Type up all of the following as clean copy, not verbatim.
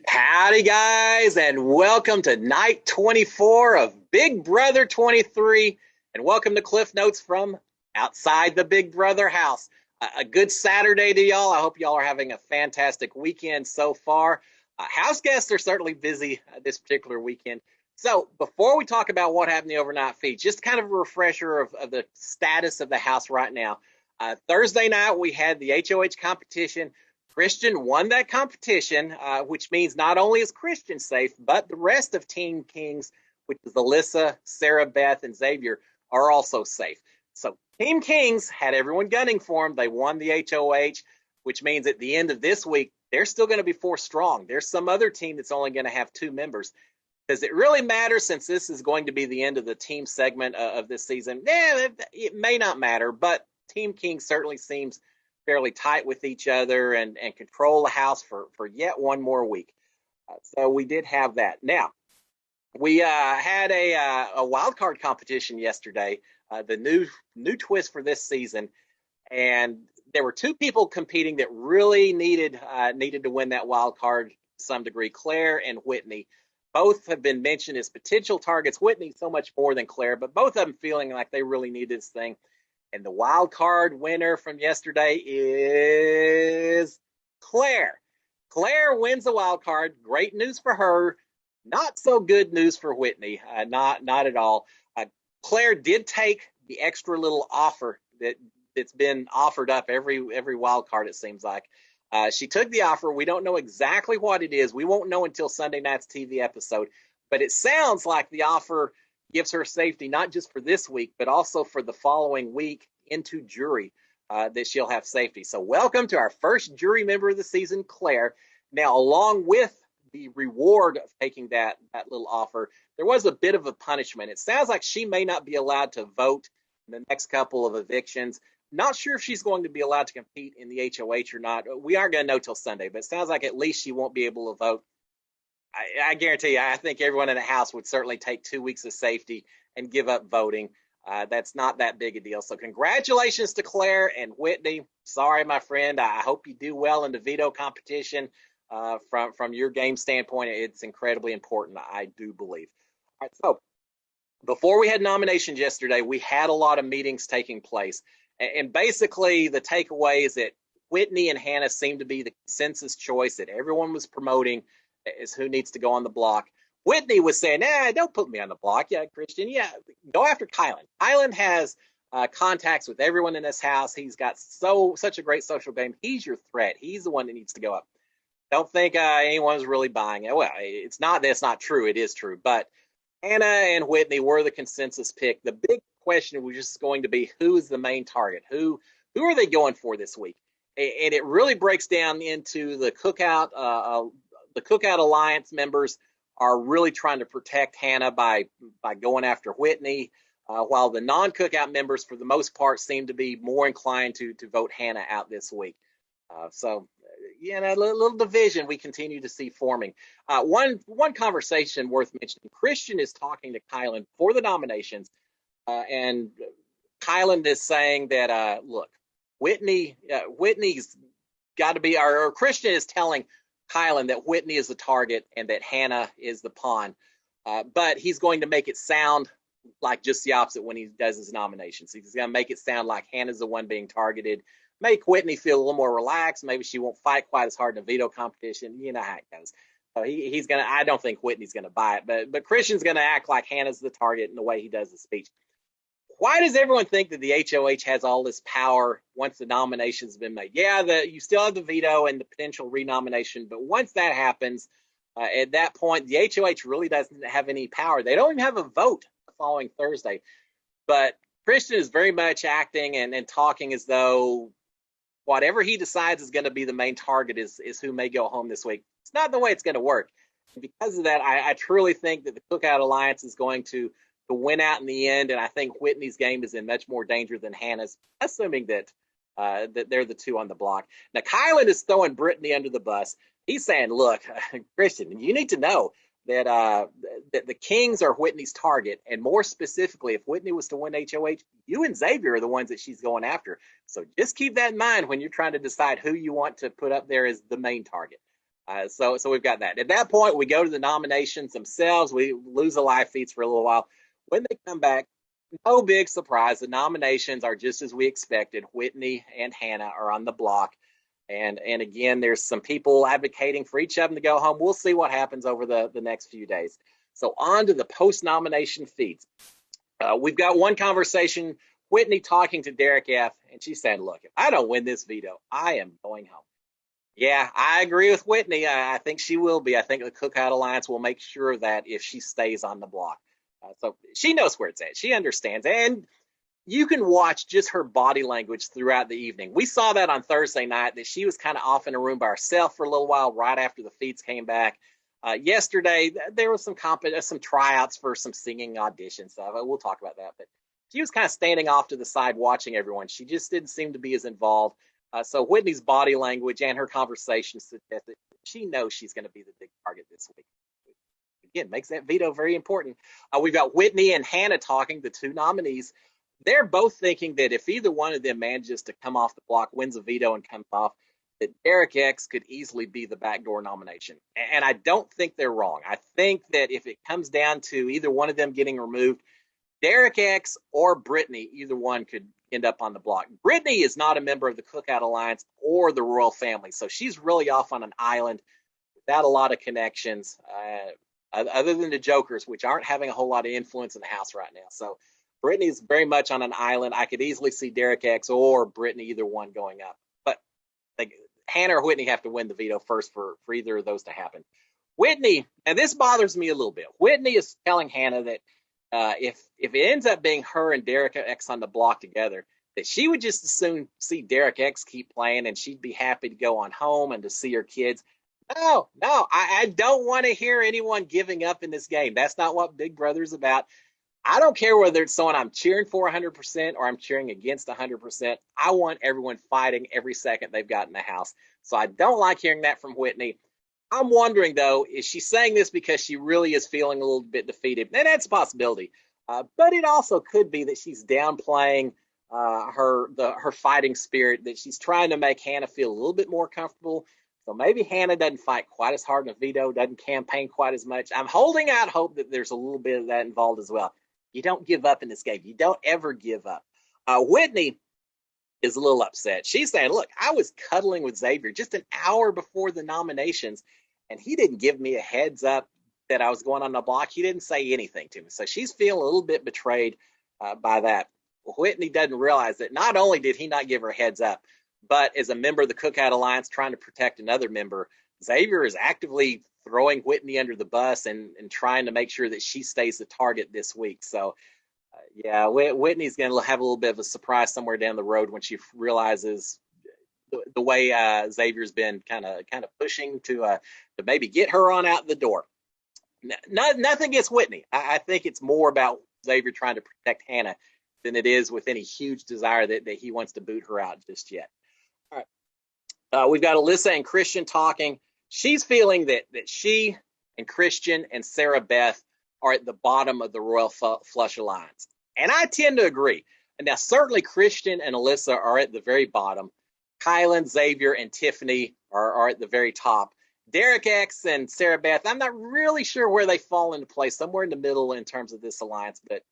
Howdy, guys, and welcome to night 24 of Big Brother 23, and welcome to Cliff Notes from outside the Big Brother house. A good Saturday to y'all. I hope y'all are having a fantastic weekend so far. House guests are certainly busy this particular weekend. So, before we talk about what happened in the overnight feed, just kind of a refresher of the status of the house right now. Thursday night, we had the HOH competition. Christian won that competition, which means not only is Christian safe, but the rest of Team Kings, which is Alyssa, Sarah, Beth, and Xavier, are also safe. So Team Kings had everyone gunning for them. They won the HOH, which means at the end of this week, they're still going to be 4 strong. There's some other team that's only going to have 2 members. Does it really matter since this is going to be the end of the team segment of this season? It may not matter, but Team Kings certainly seems fairly tight with each other and control the house for yet one more week. So we did have that. Now, we had a wild card competition yesterday, the new twist for this season, and there were 2 people competing that really needed to win that wild card to some degree, Claire and Whitney. Both have been mentioned as potential targets. Whitney so much more than Claire, but both of them feeling like they really need this thing. And the wild card winner from yesterday is Claire. Claire wins the wild card. Great news for her. Not so good news for Whitney. Not at all. Claire did take the extra little offer that's been offered up every wild card, it seems like. She took the offer. We don't know exactly what it is. We won't know until Sunday night's TV episode. But it sounds like the offer gives her safety, not just for this week, but also for the following week into jury, that she'll have safety. So welcome to our first jury member of the season, Claire. Now, along with the reward of taking that little offer, there was a bit of a punishment. It sounds like she may not be allowed to vote in the next couple of evictions. Not sure if she's going to be allowed to compete in the HOH or not. We aren't going to know till Sunday, but it sounds like at least she won't be able to vote. I guarantee you, I think everyone in the house would certainly take 2 weeks of safety and give up voting. That's not that big a deal. So congratulations to Claire and Whitney. Sorry, my friend. I hope you do well in the veto competition. From your game standpoint, it's incredibly important, I do believe. All right, so before we had nominations yesterday, we had a lot of meetings taking place. And basically, the takeaway is that Whitney and Hannah seemed to be the consensus choice that everyone was promoting is who needs to go on the block. Whitney was saying, don't put me on the block. Yeah, Christian, go after Kylan. Kylan has contacts with everyone in this house. He's got such a great social game. He's your threat. He's the one that needs to go up. Don't think anyone's really buying it. Well, it's not that's not true. It is true. But Hannah and Whitney were the consensus pick. The big question was just going to be who is the main target? Who are they going for this week? And it really breaks down into the Cookout. The Cookout Alliance members are really trying to protect Hannah by going after Whitney, while the non-Cookout members, for the most part, seem to be more inclined to vote Hannah out this week. So, a little division we continue to see forming. One conversation worth mentioning, Christian is talking to Kylan for the nominations, and Kylan is saying that, look, Whitney's got to be, or Christian is telling Kylan that Whitney is the target and that Hannah is the pawn. But he's going to make it sound like just the opposite when he does his nominations. He's going to make it sound like Hannah's the one being targeted, make Whitney feel a little more relaxed. Maybe she won't fight quite as hard in a veto competition. You know how it goes. So he's going to, I don't think Whitney's going to buy it, but Christian's going to act like Hannah's the target in the way he does the speech. Why does everyone think that the HOH has all this power once the nomination's been made? Yeah, you still have the veto and the potential renomination, but once that happens, at that point, the HOH really doesn't have any power. They don't even have a vote the following Thursday. But Christian is very much acting and talking as though whatever he decides is going to be the main target is who may go home this week. It's not the way it's going to work. And because of that, I truly think that the Cookout Alliance is going to win out in the end, and I think Whitney's game is in much more danger than Hannah's, assuming that they're the 2 on the block. Now, Kylan is throwing Brittany under the bus. He's saying, look, Christian, you need to know that the Kings are Whitney's target, and more specifically, if Whitney was to win HOH, you and Xavier are the ones that she's going after. So just keep that in mind when you're trying to decide who you want to put up there as the main target. So we've got that. At that point, we go to the nominations themselves. We lose the live feeds for a little while. When they come back, no big surprise. The nominations are just as we expected. Whitney and Hannah are on the block. And again, there's some people advocating for each of them to go home. We'll see what happens over the next few days. So on to the post-nomination feeds. We've got one conversation, Whitney talking to DerekF, and she's saying, look, if I don't win this veto, I am going home. Yeah, I agree with Whitney. I think she will be. I think the Cookout Alliance will make sure of that if she stays on the block. So she knows where it's at. She understands. And you can watch just her body language throughout the evening. We saw that on Thursday night, that she was kind of off in a room by herself for a little while right after the feeds came back. Yesterday, there was some tryouts for some singing auditions. We'll talk about that. But she was kind of standing off to the side watching everyone. She just didn't seem to be as involved. So Whitney's body language and her conversation suggest that she knows she's going to be the big target this week. Again, makes that veto very important. We've got Whitney and Hannah talking, the two nominees. They're both thinking that if either one of them manages to come off the block, wins a veto and comes off, that DerekX could easily be the backdoor nomination. And I don't think they're wrong. I think that if it comes down to either one of them getting removed, DerekX or Brittany, either one could end up on the block. Brittany is not a member of the Cookout Alliance or the royal family, so she's really off on an island without a lot of connections, other than the Jokers, which aren't having a whole lot of influence in the house right now. So Brittany's very much on an island. I could easily see DerekX or Brittany, either one, going up. But Hannah or Whitney have to win the veto first for either of those to happen. Whitney, and this bothers me a little bit, Whitney is telling Hannah that if it ends up being her and DerekX on the block together, that she would just as soon see DerekX keep playing and she'd be happy to go on home and to see her kids. No, I don't want to hear anyone giving up in this game. That's not what Big Brother's about. I don't care whether it's someone I'm cheering for 100% or I'm cheering against 100%. I want everyone fighting every second they've got in the house. So I don't like hearing that from Whitney. I'm wondering, though, is she saying this because she really is feeling a little bit defeated? And that's a possibility. But it also could be that she's downplaying her fighting spirit, that she's trying to make Hannah feel a little bit more comfortable. So maybe Hannah doesn't fight quite as hard in a veto, doesn't campaign quite as much. I'm holding out hope that there's a little bit of that involved as well. You don't give up in this game. You don't ever give up. Whitney is a little upset. She's saying, look, I was cuddling with Xavier just an hour before the nominations, and he didn't give me a heads up that I was going on the block. He didn't say anything to me. So she's feeling a little bit betrayed by that. Whitney doesn't realize that not only did he not give her a heads up, but as a member of the Cookout Alliance trying to protect another member, Xavier is actively throwing Whitney under the bus and trying to make sure that she stays the target this week. So, yeah, Whitney's going to have a little bit of a surprise somewhere down the road when she realizes the way Xavier's been kind of pushing to maybe get her on out the door. Nothing against Whitney. I think it's more about Xavier trying to protect Hannah than it is with any huge desire that he wants to boot her out just yet. All right. We've got Alyssa and Christian talking. She's feeling that she and Christian and Sarah Beth are at the bottom of the Royal Flush Alliance. And I tend to agree. And now, certainly Christian and Alyssa are at the very bottom. Kylan, Xavier, and Tiffany are at the very top. DerekX and Sarah Beth, I'm not really sure where they fall into place, somewhere in the middle in terms of this alliance. But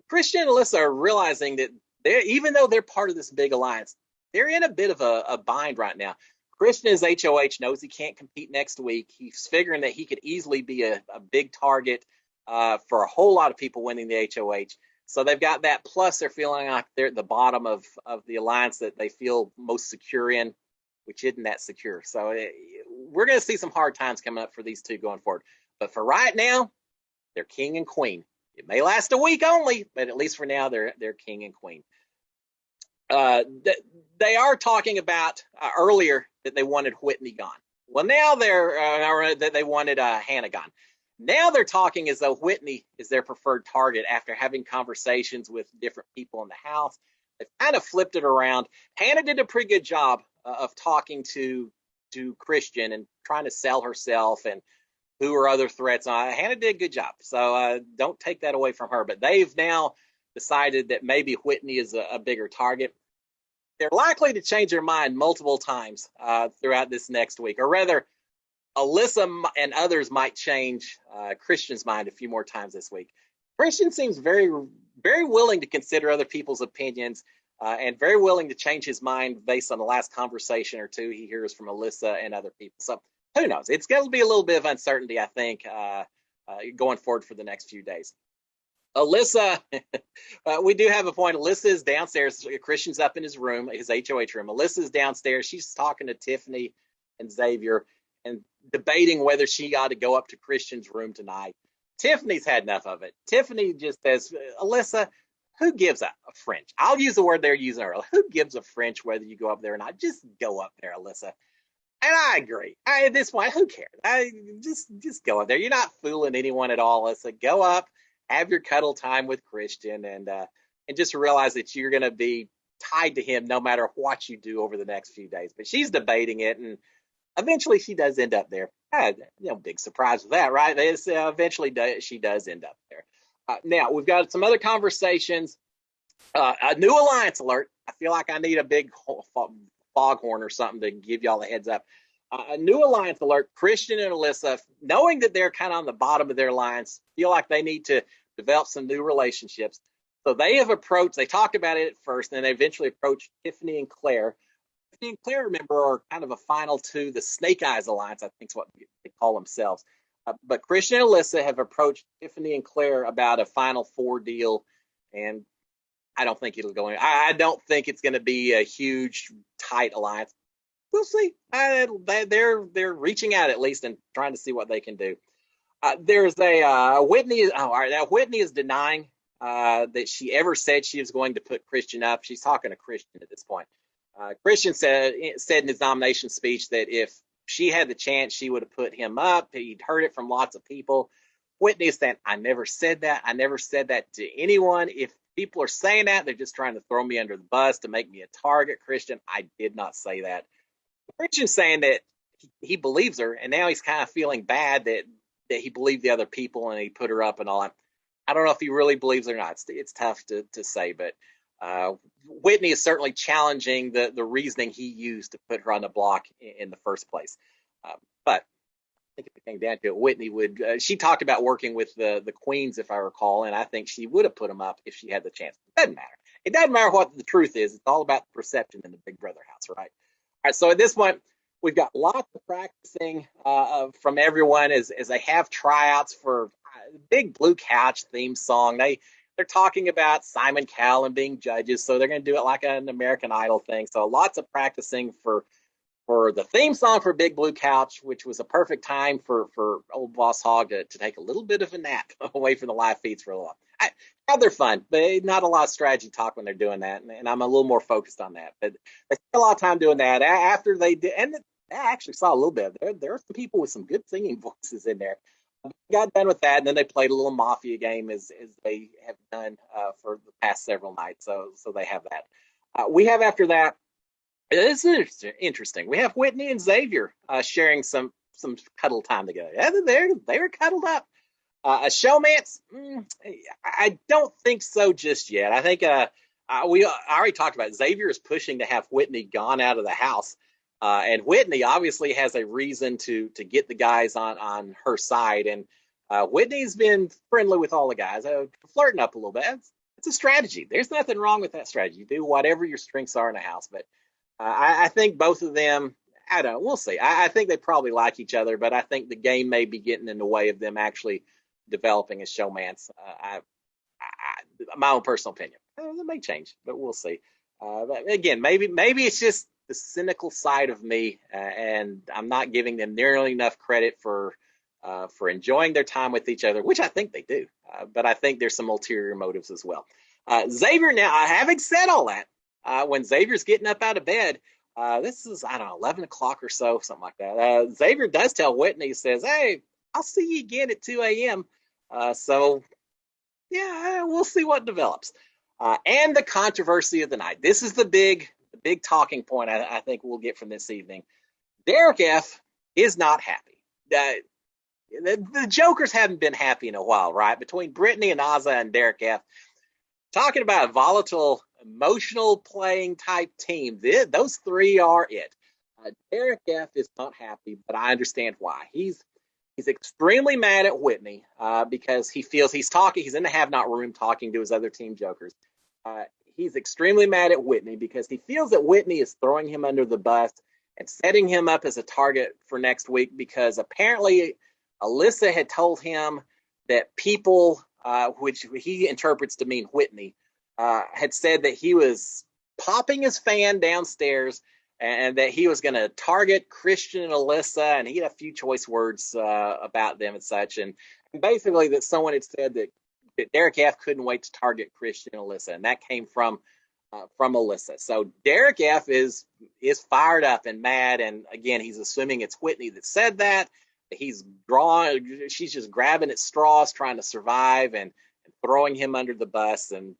Christian and Alyssa are realizing that even though they're part of this big alliance, they're in a bit of a bind right now. Christian is HOH, knows he can't compete next week. He's figuring that he could easily be a big target for a whole lot of people winning the HOH. So they've got that. Plus, they're feeling like they're at the bottom of the alliance that they feel most secure in, which isn't that secure. So we're going to see some hard times coming up for these two going forward. But for right now, they're king and queen. It may last a week only, but at least for now, they're king and queen. They are talking about earlier that they wanted Whitney gone. Well, now that they wanted Hannah gone. Now they're talking as though Whitney is their preferred target after having conversations with different people in the house. They've kind of flipped it around. Hannah did a pretty good job of talking to Christian and trying to sell herself and who are other threats. Hannah did a good job, so don't take that away from her. But they've now decided that maybe Whitney is a bigger target. They're likely to change their mind multiple times throughout this next week, or rather, Alyssa and others might change Christian's mind a few more times this week. Christian seems very, very willing to consider other people's opinions and very willing to change his mind based on the last conversation or two he hears from Alyssa and other people. So who knows? It's going to be a little bit of uncertainty, I think, going forward for the next few days. Alyssa, we do have a point. Alyssa is downstairs. Christian's up in his room, his HOH room. Alyssa's downstairs. She's talking to Tiffany and Xavier and debating whether she ought to go up to Christian's room tonight. Tiffany's had enough of it. Tiffany just says, Alyssa, who gives a French? I'll use the word they're using earlier. Who gives a French whether you go up there or not? Just go up there, Alyssa. And I agree. At this point, who cares? Just go up there. You're not fooling anyone at all, Alyssa. Go up, have your cuddle time with Christian, and just realize that you're going to be tied to him no matter what you do over the next few days. But she's debating it, and eventually she does end up there. Big surprise with that, right? Eventually she does end up there. Now, we've got some other conversations. A new alliance alert. I feel like I need a big foghorn or something to give y'all a heads up. A new alliance alert. Christian and Alyssa, knowing that they're kind of on the bottom of their alliance, feel like they need to develop some new relationships. So they talked about it at first, and they eventually approached Tiffany and Claire. Tiffany and Claire, remember, are kind of a final two, the Snake Eyes Alliance, I think is what they call themselves. But Christian and Alyssa have approached Tiffany and Claire about a Final Four deal, and I don't think it'll go in. I don't think it's going to be a huge, tight alliance. We'll see. They're reaching out at least and trying to see what they can do. There's a Whitney. All right, now Whitney is denying that she ever said she was going to put Christian up. She's talking to Christian at this point. Christian said in his nomination speech that if she had the chance, she would have put him up. He'd heard it from lots of people. Whitney is saying, I never said that. I never said that to anyone. If people are saying that, they're just trying to throw me under the bus to make me a target. Christian, I did not say that. Christian's saying that he believes her, and now he's kind of feeling bad that he believed the other people and he put her up and all that. I don't know if he really believes her or not. It's tough to say, but Whitney is certainly challenging the reasoning he used to put her on the block in the first place. But I think if it came down to it, Whitney would. She talked about working with the Queens, if I recall, and I think she would have put them up if she had the chance. It doesn't matter. It doesn't matter what the truth is. It's all about the perception in the Big Brother house, right? All right. So at this point, we've got lots of practicing from everyone as they have tryouts for Big Blue Couch theme song. They're talking about Simon Cowell and being judges, so they're going to do it like an American Idol thing. So lots of practicing for the theme song for Big Blue Couch, which was a perfect time for old Boss Hogg to take a little bit of a nap away from the live feeds for a little while. Now they're fun, but not a lot of strategy talk when they're doing that, and I'm a little more focused on that. But they spent a lot of time doing that. After they did, and I actually saw a little bit. There are some people with some good singing voices in there. Got done with that, and then they played a little Mafia game as they have done for the past several nights. So they have that. We have after that. This is interesting. We have Whitney and Xavier sharing some cuddle time together. Yeah, they were cuddled up. A showmance? I don't think so just yet. I think I already talked about it. Xavier is pushing to have Whitney gone out of the house. And Whitney obviously has a reason to get the guys on her side. And Whitney's been friendly with all the guys, flirting up a little bit. It's a strategy. There's nothing wrong with that strategy. You do whatever your strengths are in the house. But I think both of them, I don't know, we'll see. I think they probably like each other, but I think the game may be getting in the way of them actually developing as showmans. My own personal opinion. It may change, but we'll see. But again, maybe it's just the cynical side of me, and I'm not giving them nearly enough credit for enjoying their time with each other, which I think they do. But I think there's some ulterior motives as well. Xavier, now, having said all that, when Xavier's getting up out of bed, this is, I don't know, 11 o'clock or so, something like that. Xavier does tell Whitney, he says, hey, I'll see you again at 2 a.m. So, yeah, we'll see what develops. And the controversy of the night. This is the big talking point I think we'll get from this evening. DerekF is not happy. The Jokers haven't been happy in a while, right? Between Brittany and Azah and DerekF, talking about a volatile, emotional playing type team, those three are it. DerekF is not happy, but I understand why. He's extremely mad at Whitney because he feels he's in the have not room talking to his other team jokers. Uh, he's extremely mad at Whitney because he feels that Whitney is throwing him under the bus and setting him up as a target for next week because apparently Alyssa had told him that people, which he interprets to mean Whitney, had said that he was popping his fan downstairs and that he was going to target Christian and Alyssa, and he had a few choice words about them and such. And basically that someone had said that DerekF couldn't wait to target Christian and Alyssa, and that came from Alyssa. So DerekF is fired up and mad, and again, he's assuming it's Whitney that said that. She's just grabbing at straws, trying to survive and throwing him under the bus, and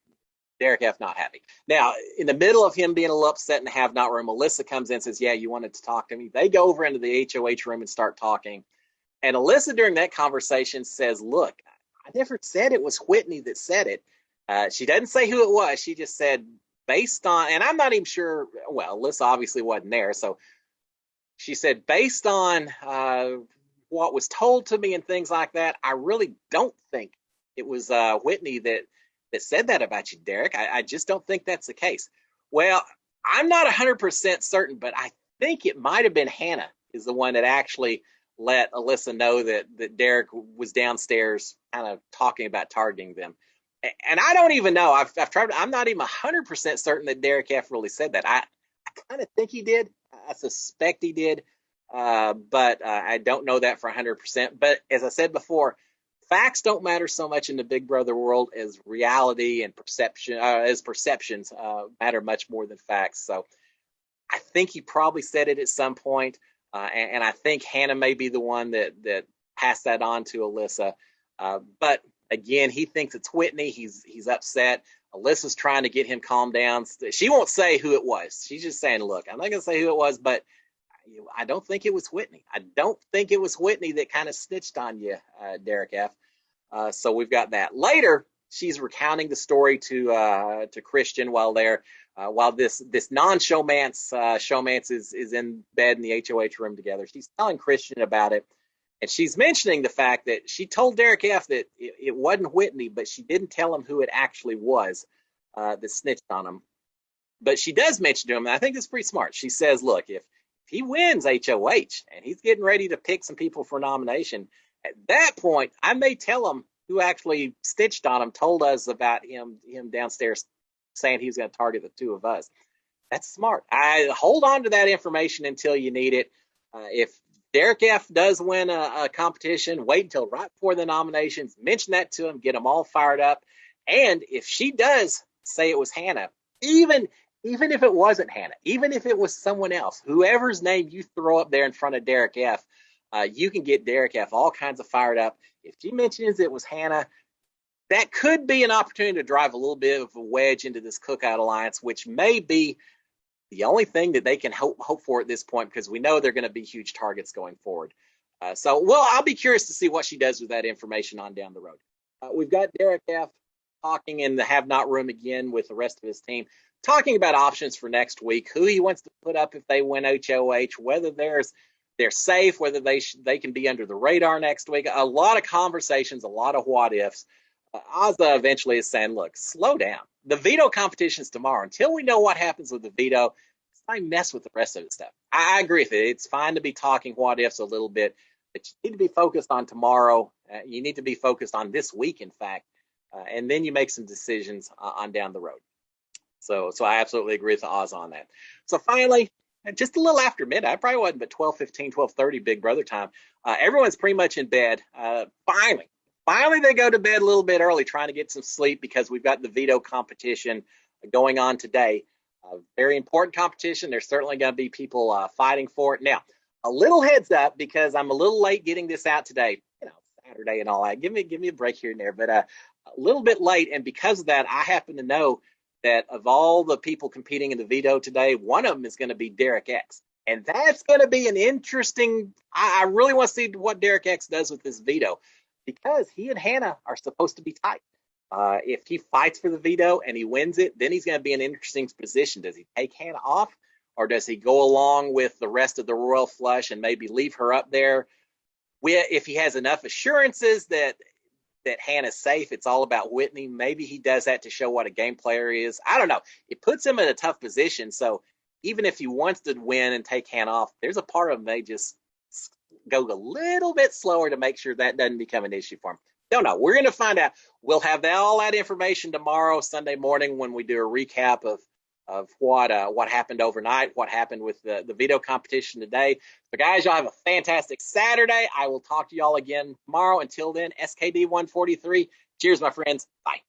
DerekF not happy. Now, in the middle of him being a little upset in the have not room, Alyssa comes in and says, yeah, you wanted to talk to me. They go over into the HOH room and start talking. And Alyssa during that conversation says, look, I never said it was Whitney that said it. She doesn't say who it was. She just said, based on, and I'm not even sure, well, Alyssa obviously wasn't there. So she said, based on what was told to me and things like that, I really don't think it was Whitney that said that about you, Derek. I just don't think that's the case. Well, I'm not 100% certain, but I think it might have been Hannah is the one that actually let Alyssa know that Derek was downstairs kind of talking about targeting them. And I don't even know. I've tried. I'm not even 100% certain that DerekF really said that. I kind of think he did. I suspect he did. But I don't know that for 100%. But as I said before, facts don't matter so much in the Big Brother world as reality and perception, as perceptions matter much more than facts. So I think he probably said it at some point, and I think Hannah may be the one that passed that on to Alyssa. But again, he thinks it's Whitney. He's upset. Alyssa's trying to get him calmed down. She won't say who it was. She's just saying, look, I'm not going to say who it was, but I don't think it was Whitney. I don't think it was Whitney that kind of snitched on you, DerekF. So we've got that. Later, she's recounting the story to Christian while this non-showmance showmance is in bed in the HOH room together. She's telling Christian about it, and she's mentioning the fact that she told DerekF that it wasn't Whitney, but she didn't tell him who it actually was that snitched on him. But she does mention to him, and I think it's pretty smart. She says, look, if he wins HOH and he's getting ready to pick some people for nomination, at that point, I may tell him who actually stitched on him, told us about him downstairs saying he was going to target the two of us. That's smart. I hold on to that information until you need it. If DerekF does win a competition, wait until right before the nominations, mention that to him, get them all fired up. And if she does say it was Hannah, even if it wasn't Hannah, even if it was someone else, whoever's name you throw up there in front of DerekF, you can get DerekF all kinds of fired up. If she mentions it was Hannah, that could be an opportunity to drive a little bit of a wedge into this Cookout Alliance, which may be the only thing that they can hope for at this point, because we know they're going to be huge targets going forward. I'll be curious to see what she does with that information on down the road. We've got DerekF talking in the have not room again with the rest of his team, talking about options for next week, who he wants to put up if they win HOH, whether they're safe, whether they can be under the radar next week. A lot of conversations, a lot of what ifs. Ozza eventually is saying, look, slow down. The veto competition's tomorrow. Until we know what happens with the veto, it's fine mess with the rest of the stuff. I agree with it. It's fine to be talking what ifs a little bit, but you need to be focused on tomorrow. You need to be focused on this week, in fact, and then you make some decisions on down the road. So I absolutely agree with Oz on that. So finally, just a little after midnight, I probably wasn't, but 12:15, 12:30 Big Brother time. Everyone's pretty much in bed. Finally, they go to bed a little bit early, trying to get some sleep because we've got the veto competition going on today. Very important competition. There's certainly going to be people fighting for it. Now, a little heads up because I'm a little late getting this out today. Saturday and all that. Give me a break here and there, but a little bit late, and because of that, I happen to know that of all the people competing in the veto today, one of them is going to be DerekX. And that's going to be an interesting, I really want to see what DerekX does with this veto, because he and Hannah are supposed to be tight. If he fights for the veto and he wins it, then he's going to be in an interesting position. Does he take Hannah off, or does he go along with the rest of the royal flush and maybe leave her up there? If he has enough assurances that Hannah's safe, it's all about Whitney. Maybe he does that to show what a game player is. I don't know. It puts him in a tough position. So even if he wants to win and take Hannah off, there's a part of him may just go a little bit slower to make sure that doesn't become an issue for him. Don't know. We're going to find out. We'll have all that information tomorrow, Sunday morning, when we do a recap of what happened overnight, what happened with the veto competition today. So, guys, y'all have a fantastic Saturday. I will talk to y'all again tomorrow. Until then, SKD 143. Cheers, my friends. Bye.